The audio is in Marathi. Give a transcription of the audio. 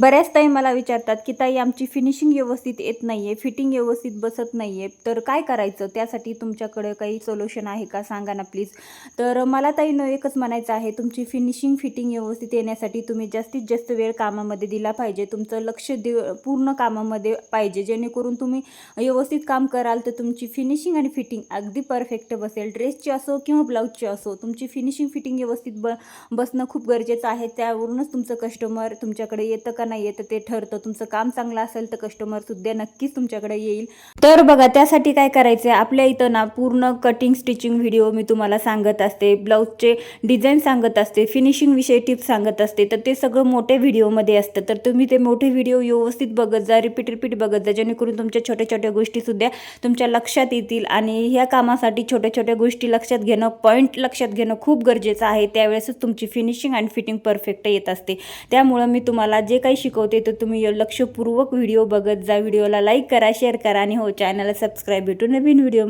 बऱ्याच ताई मला विचारतात की ताई आमची फिनिशिंग व्यवस्थित येत नाहीये, फिटिंग व्यवस्थित बसत नाहीये, तर काय करायचं? त्यासाठी तुमच्याकडे काही सोल्युशन आहे का? सांगा ना प्लीज. तर मला ताईंनो एकच म्हणायचं आहे, तुमची फिनिशिंग फिटिंग व्यवस्थित येण्यासाठी तुम्ही जास्तीत जास्त वेळ कामामध्ये दिला पाहिजे. तुमचं लक्ष पूर्ण कामामध्ये पाहिजे, जेणेकरून तुम्ही व्यवस्थित काम कराल तर तुमची फिनिशिंग आणि फिटिंग अगदी परफेक्ट बसेल. ड्रेसची असो किंवा ब्लाऊजची असो, तुमची फिनिशिंग फिटिंग व्यवस्थित बसणं खूप गरजेचं आहे. त्यावरूनच तुमचं कस्टमर तुमच्याकडे येतं का नाही येतं ते ठरतं. तुमचं काम चांगलं असेल तर कस्टमर सुद्धा नक्कीच तुमच्याकडे येईल. तर बघा, त्यासाठी काय करायचं आहे, आपल्या इथं ना पूर्ण कटिंग स्टिचिंग व्हिडिओ मी तुम्हाला सांगत असते, ब्लाऊजचे डिझाईन सांगत असते, फिनिशिंग विषयी टिप्स सांगत असते. तर ते सगळं मोठे व्हिडिओमध्ये असतं. तर तुम्ही ते मोठे व्हिडिओ व्यवस्थित बघत जा, रिपीट बघत जा, जेणेकरून तुमच्या छोट्या छोट्या गोष्टीसुद्धा तुमच्या लक्षात येतील. आणि ह्या कामासाठी छोट्या छोट्या गोष्टी लक्षात घेणं, पॉईंट लक्षात घेणं खूप गरजेचं आहे. त्यावेळेसच तुमची फिनिशिंग आणि फिटिंग परफेक्ट येत असते. त्यामुळं मी तुम्हाला जे काही शिकवते तर तुम्ही लक्षपूर्वक व्हिडिओ बघत जा. व्हिडिओला लाईक करा, शेअर करा आणि हो, चॅनलला सबस्क्राईब. भेटू नवीन व्हिडिओ.